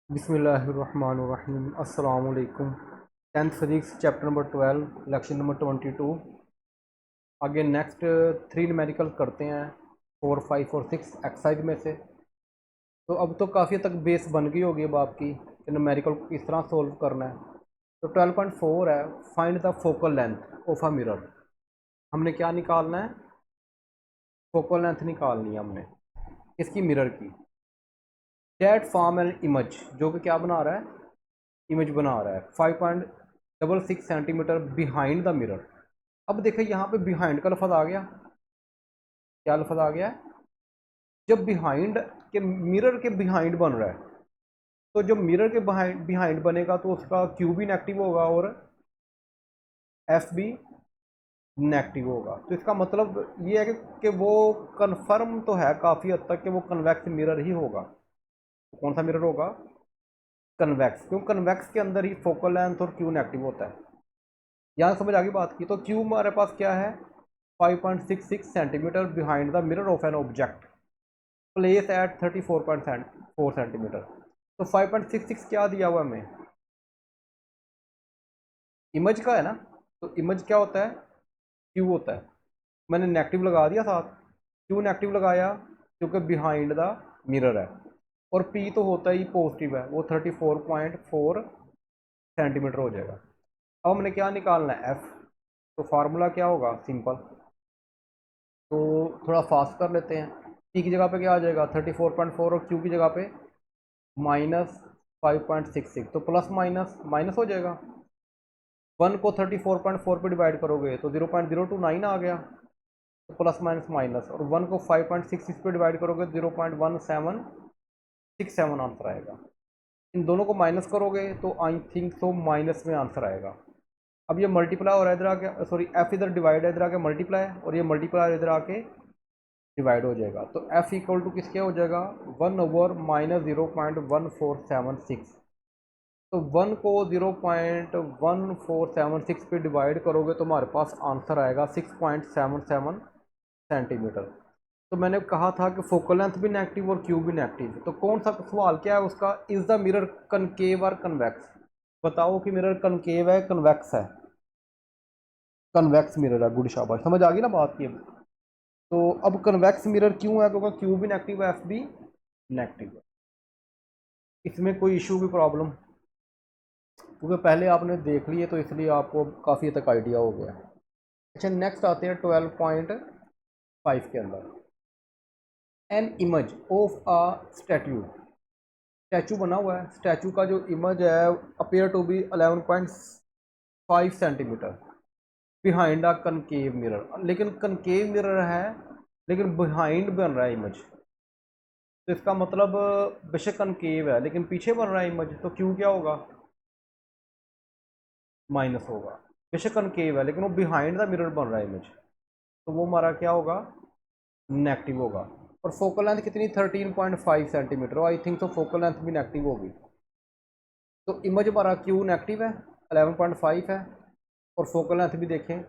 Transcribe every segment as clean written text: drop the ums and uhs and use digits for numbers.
बिस्मिल्लाहिर्रहमानिर्रहीम अस्सलाम वालेकुम। 10th physics chapter number 12 lecture number 22। आगे नेक्स्ट 3 न्यूमेरिकल करते हैं, 4, 5 और 6 एक्सरसाइज में से। तो अब तो काफ़ी हद तक बेस बन गई होगी अब आपकी कि न्यूमेरिकल को किस तरह सोल्व करना है। तो 12.4 है, find the focal length of a mirror. हमने क्या निकालना है? फोकल लेंथ निकालनी है हमने इसकी, मिरर की। डेट फॉर्म एन इमेज, जो कि क्या बना रहा है? इमेज बना रहा है 5.66 सेंटीमीटर बिहाइंड द मिरर। अब देखिए यहाँ पे बिहाइंड का लफज आ गया। क्या लफज आ गया है? जब बिहाइंड के मिरर के बिहाइंड बन रहा है, तो जब मिरर के बिहाइंड बिहाइंड बनेगा तो उसका क्यू भी नेगेटिव होगा और एफ भी नेगेटिव होगा। तो इसका मतलब ये है कि वो कन्फर्म तो है काफ़ी हद तक कि वो कन्वेक्स मिरर ही होगा। तो कौन सा मिरर होगा? कन्वेक्स, क्यों? कन्वेक्स के अंदर ही फोकल लेंथ और क्यू नेगेटिव होता है। यहाँ समझ आ गई बात की। तो क्यू हमारे पास क्या है? 5.66 centimetre behind the mirror of an object place at 34.4 centimetre. तो 5.66 क्या दिया हुआ हमें? इमेज का है ना। तो इमेज क्या होता है? क्यू होता है। मैंने नेगेटिव लगा दिया साथ। क्यू नेगेटिव लगाया क्योंकि बिहाइंड द मिरर है। और पी तो होता ही पॉजिटिव है, वो 34.4 सेंटीमीटर हो जाएगा। अब हमने क्या निकालना है? एफ। तो फार्मूला क्या होगा? सिंपल। तो थोड़ा फास्ट कर लेते हैं। पी की जगह पे क्या आ जाएगा? 34.4 और क्यू की जगह पे -5.66। तो प्लस माइनस माइनस हो जाएगा। 1 को 34.4 पे डिवाइड करोगे तो 0.029 आ गया। तो प्लस माइनस माइनस, और 1 को 5.66 पे डिवाइड करोगे 0.1767 आंसर आएगा। इन दोनों को माइनस करोगे तो आई थिंक सो माइनस में आंसर आएगा। अब ये मल्टीप्लाई हो रहा है इधर आके, सॉरी एफ इधर डिवाइड है, इधर आके मल्टीप्लाई, और ये मल्टीप्लाई इधर आके डिवाइड हो जाएगा। तो एफ इक्वल टू किसके हो जाएगा? 1/-0.1476। तो 1 को 0.1476 पे डिवाइड करोगे तो हमारे पास आंसर आएगा 6.77 सेंटीमीटर। तो मैंने कहा था कि फोकल लेंथ भी नेगेटिव और क्यू भी नेगेटिव। तो कौन सा सवाल क्या है उसका? इज द मिरर कनकेव और कन्वेक्स? बताओ कि मिरर कनकेव है कन्वेक्स है? कन्वेक्स मिरर है, गुड शाबाश, समझ आ गई ना बात की। तो अब कन्वेक्स मिरर क्यों है? क्योंकि क्यू भी नेगेटिव है, एफ भी नेगेटिव है। इसमें कोई इशू की प्रॉब्लम? क्योंकि पहले आपने देख लिए तो इसलिए आपको काफ़ी हद तक आइडिया हो गया। अच्छा, नेक्स्ट आते हैं 12.5 के अंदर। An image of a statue. Statue बना हुआ है, स्टैचू का जो इमेज है appear to be 11.5 centimetre behind a concave mirror. लेकिन कनकेव मिरर है, लेकिन बिहाइंड बन रहा है इमेज। तो इसका मतलब बेशक कनकेव है लेकिन पीछे बन रहा है इमेज, तो क्यों क्या होगा? माइनस होगा। बेशक कनकेव है लेकिन वो बिहाइंड द मिरर बन रहा है इमेज, तो वो हमारा क्या होगा? नेगेटिव होगा। और फोकल लेंथ कितनी? 13.5 सेंटीमीटर। आई थिंक तो फोकल लेंथ भी नेगेटिव होगी। तो इमेज हमारा क्यू नेगेटिव है, 11.5 है, और फोकल लेंथ भी देखें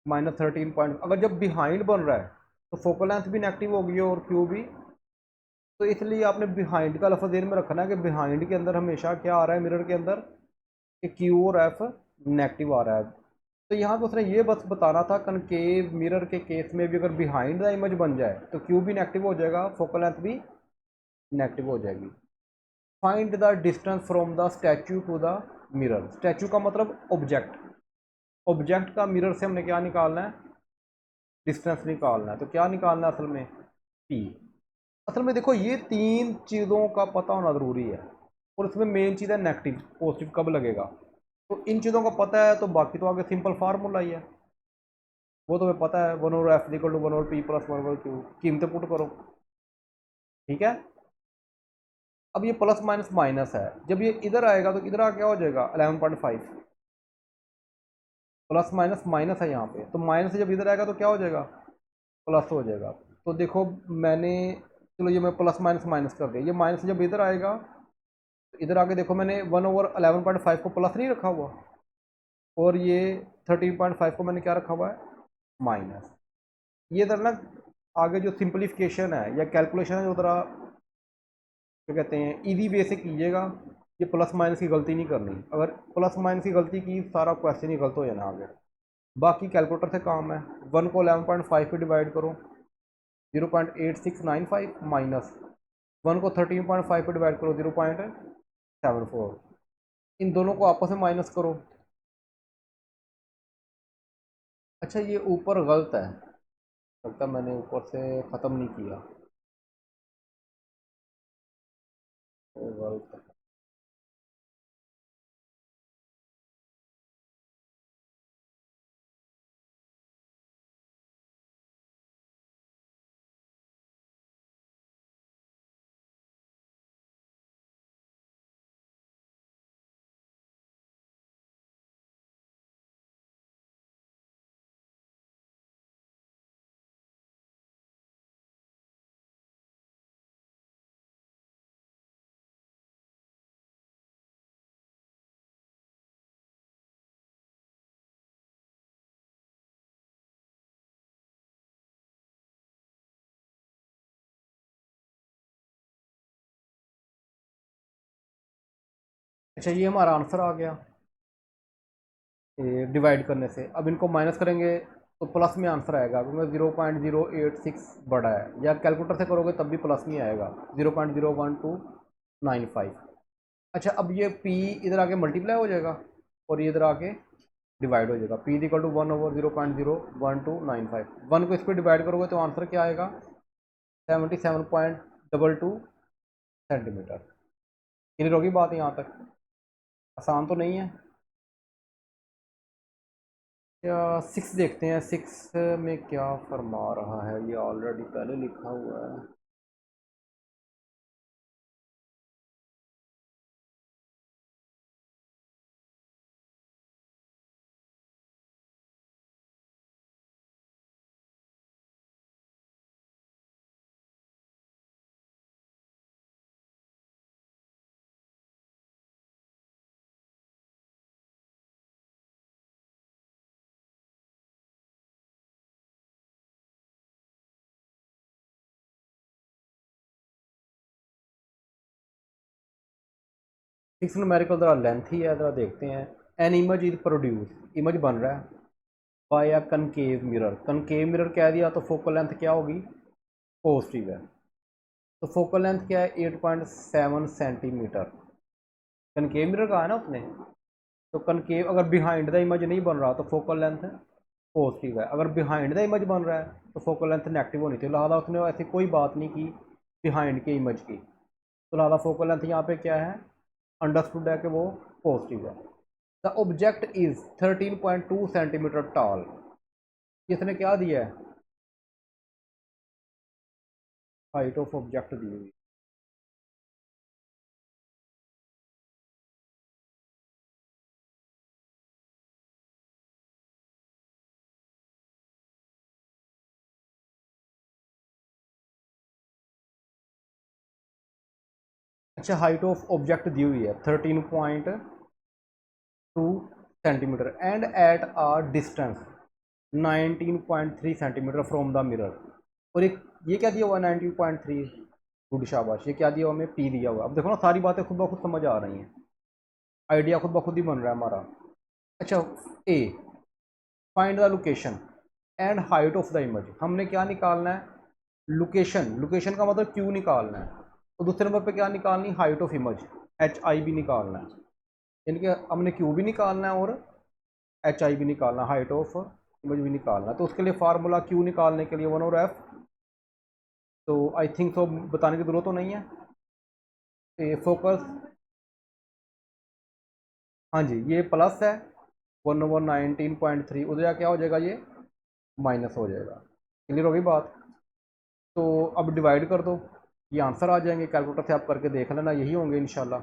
-13 पॉइंट। अगर जब बिहाइंड बन रहा है तो फोकल लेंथ भी नेगेटिव होगी और क्यू भी। तो इसलिए आपने बिहाइंड का लफ्ज़ ध्यान में रखना है कि बिहाइंड के अंदर हमेशा क्या आ रहा है मिरर के अंदर? कि क्यू और एफ नेगेटिव आ रहा है। तो यहाँ पे उसने ये बस बताना था कनकेव मिरर के केस में भी अगर बिहाइंड द इमेज बन जाए तो क्यू भी नेगेटिव हो जाएगा, फोकल लेंथ भी नेगेटिव हो जाएगी। Find the distance from the statue to the mirror. Statue का मतलब ऑब्जेक्ट। ऑब्जेक्ट का मिरर से हमने क्या निकालना है? डिस्टेंस निकालना है। तो क्या निकालना है असल में? पी। असल में देखो ये तीन चीज़ों का पता होना ज़रूरी है, और उसमें मेन चीज़ है नेगेटिव, पॉजिटिव कब लगेगा। तो इन चीज़ों का पता है तो बाकी तो आगे सिंपल फार्मूला ही है, वो तुम्हें पता है। 1/f=1/p+1/q, कीमतें पुट करो। ठीक है। अब ये प्लस माइनस माइनस है, जब ये इधर आएगा तो इधर आ क्या हो जाएगा? 11.5। प्लस माइनस माइनस है यहाँ पे, तो माइनस से जब इधर आएगा तो क्या हो जाएगा? प्लस हो जाएगा। तो देखो मैंने, चलो ये मैं प्लस माइनस माइनस कर दिया, ये माइनस जब इधर आएगा तो इधर आके देखो मैंने 1/11.5 को प्लस नहीं रखा हुआ, और ये 13.5 को मैंने क्या रखा हुआ है? माइनस। ये इधर ना आगे जो सिंप्लीफिकेशन है या कैलकुलेशन है जो जरा क्या कहते हैं, इजी वे से कीजिएगा। ये प्लस माइनस की गलती नहीं करनी, अगर प्लस माइनस की गलती की सारा क्वेश्चन ही गलत हो जाना आगे। बाकी कैलकुलेटर से काम है। 1 को 11.5 पे डिवाइड करो, 0.8695 माइनस 1 को 13.5 पे डिवाइड करो, 0.74। इन दोनों को आपस में माइनस करो। अच्छा ये ऊपर गलत है, लगता है मैंने ऊपर से ख़त्म नहीं किया, तो गलत है। अच्छा ये हमारा आंसर आ गया डिवाइड करने से। अब इनको माइनस करेंगे तो प्लस में आंसर आएगा, क्योंकि 0.086 बड़ा है, या कैलकुलेटर से करोगे तब भी प्लस में आएगा, 0.01295। अच्छा अब ये p इधर आके मल्टीप्लाई हो जाएगा और ये इधर आके डिवाइड हो जाएगा। p equal to 1/0.01295। 1 को इस पर डिवाइड करोगे तो आंसर क्या आएगा, 77.22 सेंटीमीटर। क्लियर होगी बात यहाँ तक? आसान तो नहीं है? या 6 देखते हैं, 6 में क्या फरमा रहा है, ये ऑलरेडी पहले लिखा हुआ है। सिक्स न्यूमेरिकल ज़रा लेंथ ही है, ज़रा देखते हैं। An image is produce, image बन रहा है बाय अ कनकेव मिरर। कनकेव मिरर कह दिया तो फोकल लेंथ क्या होगी, पॉजिटिव है। तो फोकल लेंथ क्या है, 8.7 सेंटीमीटर। कनकेव मिरर का है ना उसने, तो कनकेव अगर बिहाइंड द इमेज नहीं बन रहा तो फोकल लेंथ पॉजिटिव है, अगर बिहाइंड द इमेज बन रहा है तो फोकल लेंथ नेगेटिव होनी चाहिए। लिहाजा उसने ऐसी कोई बात नहीं की बिहाइंड के इमेज की, तो लिहाजा फोकल लेंथ यहाँ पे क्या है, अंडरस्टूड है कि वो पॉजिटिव है। The object is 13.2 centimetre toll. इसने क्या दिया है, हाइट ऑफ ऑब्जेक्ट दी हुई। अच्छा हाइट ऑफ ऑब्जेक्ट दी हुई है 13.2 centimetre and at a distance 19.3 centimetre from the mirror. और एक ये क्या दिया हुआ है, 19.3। गुड शाबाश, ये क्या दिया हुआ, हमें पी दिया हुआ। अब देखो ना सारी बातें खुद ब खुद समझ आ रही हैं, आइडिया खुद ब खुद ही बन रहा है हमारा। अच्छा a, find the location and height of the image. हमने क्या निकालना है, लोकेशन। लोकेशन का मतलब क्यू निकालना है। तो दूसरे नंबर पे क्या निकालनी, height of image, H I भी निकालना है। यानी कि हमने क्यू भी निकालना है और एच आई भी निकालना है, हाइट ऑफ इमेज भी निकालना है। तो उसके लिए फार्मूला क्यू निकालने के लिए 1 और एफ, तो आई थिंक तो बताने की ज़रूरत तो नहीं है। फोकस, हाँ जी ये प्लस है 1/19.3, उधर क्या हो जाएगा, ये माइनस हो जाएगा। क्लियर होगी बात? तो अब डिवाइड कर दो, ये आंसर आ जाएंगे। कैलकुलेटर से आप करके देख लेना, यही होंगे इंशाल्लाह।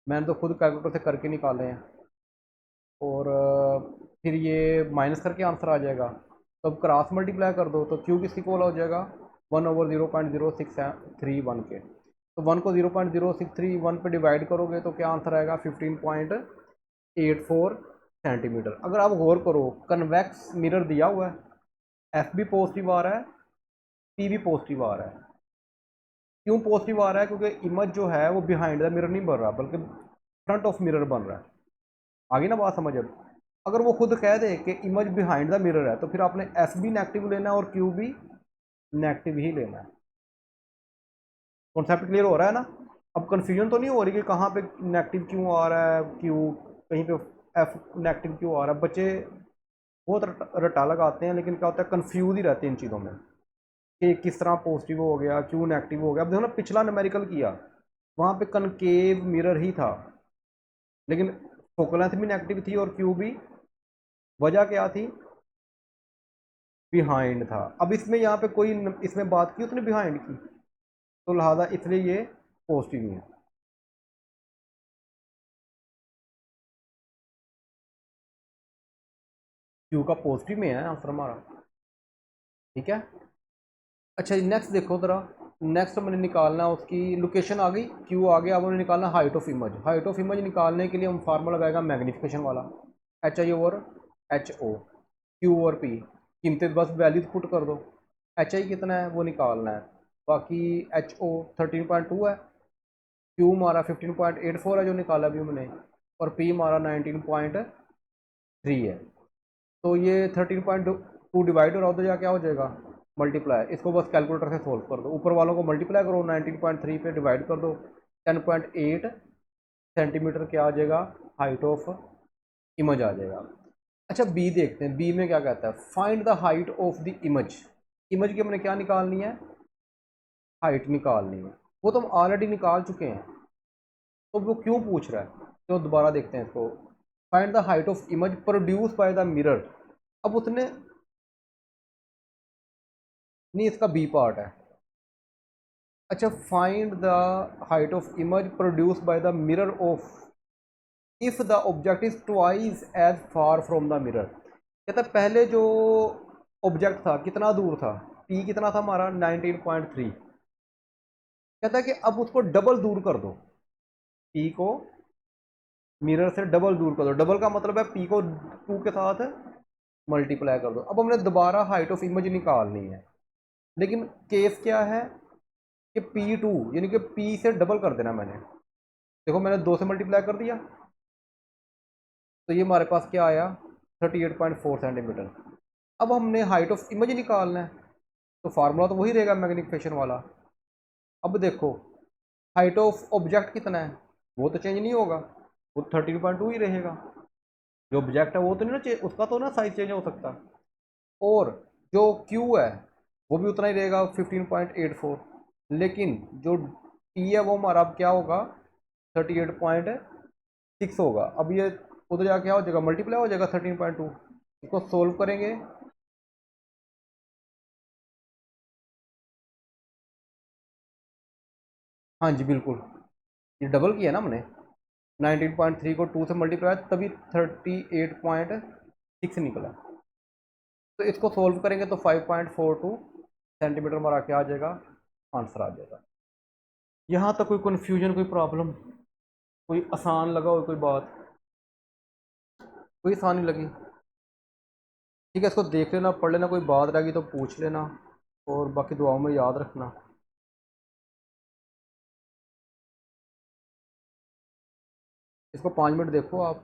मैंने तो खुद कैलकुलेटर से करके निकाले हैं। और फिर ये माइनस करके आंसर आ जाएगा। तो अब क्रॉस मल्टीप्लाई कर दो, तो क्यू किसकी इक्वल हो जाएगा, 1/0.0631 के। तो 1 को 0.0631 पे डिवाइड करोगे तो क्या आंसर आएगा, 15.84 सेंटीमीटर। अगर आप गौर करो, कन्वेक्स मिरर दिया हुआ है, एफ भी पॉजिटिव आ रहा है, पी भी पॉजिटिव आ रहा है। क्यों पॉजिटिव आ रहा है? क्योंकि इमेज जो है वो बिहाइंड द मिरर नहीं बन रहा, बल्कि फ्रंट ऑफ मिरर बन रहा है। आगे ना बात समझ। अब अगर वो खुद कह दे कि इमेज बिहाइंड द मिरर है, तो फिर आपने एस भी नेगेटिव लेना है और क्यू भी नेगेटिव ही लेना है। कॉन्सेप्ट क्लियर हो रहा है ना? अब कंफ्यूजन तो नहीं हो रही कि कहाँ पे नेगेटिव क्यों आ रहा है, क्यू कहीं पे एफ नेगेटिव क्यों आ रहा है। बच्चे बहुत रटा लगाते हैं, लेकिन क्या होता है, कंफ्यूज ही रहते हैं इन चीज़ों में कि किस तरह पॉजिटिव हो गया, क्यों नेगेटिव हो गया। अब देखो ना, पिछला न्यूमेरिकल किया, वहाँ पे कनकेव मिरर ही था, लेकिन फोकल लेंथ भी नेगेटिव थी और क्यू भी। वजह क्या थी? बिहाइंड था। अब इसमें यहाँ पे कोई इसमें बात की उसने बिहाइंड की, तो लिहाजा इसलिए ये पॉजिटिव नहीं है। क्यू का पॉजिटिव में है आंसर हमारा। ठीक है। अच्छा नेक्स्ट देखो ज़रा। नेक्स्ट मैंने निकालना है, उसकी लोकेशन आ गई, क्यू आ गया। अब हमने निकालना height of image. Height of image निकालने के लिए हम फार्मूला लगाएगा मैग्नीफिकेशन वाला, H I over H O, Q over P. कीमतें बस वैल्यूज पुट कर दो। एच आई कितना है वो निकालना है, बाकी एच ओ 13.2 है, क्यू हमारा 15.84 है जो निकाला अभी हमने, और पी हमारा 19.3 है। तो ये 13.2 डिवाइड हो रहा हो तो क्या हो जाएगा, मल्टीप्लाई। इसको बस कैलकुलेटर से सोल्व कर दो, ऊपर वालों को मल्टीप्लाई करो, 19.3 पे डिवाइड कर दो, 10.8 सेंटीमीटर क्या आ जाएगा, हाइट ऑफ इमेज आ जाएगा। अच्छा बी देखते हैं, बी में क्या कहता है, find the height of the image. Image की हमने क्या निकालनी है, हाइट निकालनी है। वो तो हम ऑलरेडी निकाल चुके हैं, तो वो क्यों पूछ रहा है, तो दोबारा देखते हैं इसको। Find the height of image produce by the mirror. अब उसने नहीं, इसका बी पार्ट है। अच्छा find the height of image produce by the mirror of if the object is twice as far from the mirror. कहता है पहले जो ऑब्जेक्ट था कितना दूर था, पी कितना था हमारा 19.3। कहता है कि अब उसको डबल दूर कर दो, पी को मिरर से डबल दूर कर दो। डबल का मतलब है पी को 2 के साथ मल्टीप्लाई कर दो। अब हमने दोबारा हाइट ऑफ इमेज निकालनी है, लेकिन केस क्या है कि P2 यानी कि P से डबल कर देना मैंने। देखो मैंने 2 से मल्टीप्लाई कर दिया, तो ये हमारे पास क्या आया, 38.4 सेंटीमीटर। अब हमने हाइट ऑफ इमेज निकालना है, तो फार्मूला तो वही रहेगा मैग्नीफिकेशन वाला। अब देखो हाइट ऑफ ऑब्जेक्ट कितना है, वो तो चेंज नहीं होगा, वो 13.2 ही रहेगा। जो ऑब्जेक्ट है वो तो नहीं ना चेंज, उसका तो ना साइज चेंज हो सकता। और जो क्यू है वो भी उतना ही रहेगा 15.84, लेकिन जो टी है वो हमारा अब क्या होगा, 38.6 होगा। अब ये उधर जाके क्या हो जाएगा, मल्टीप्लाई हो जाएगा 13.2। इसको सोल्व करेंगे, हाँ जी बिल्कुल, ये डबल किया ना हमने, 19.3 को 2 से मल्टीप्लाई तभी 38.6 निकला। तो इसको सोल्व करेंगे तो 5.42 सेंटीमीटर हमारा क्या आ जाएगा, आंसर आ जाएगा। यहाँ तक कोई कन्फ्यूजन, कोई प्रॉब्लम, कोई आसान लगा हो कोई बात, कोई आसानी लगी? ठीक है, इसको देख लेना, पढ़ लेना, कोई बात रहेगी तो पूछ लेना, और बाकी दुआओं में याद रखना। इसको 5 मिनट देखो आप।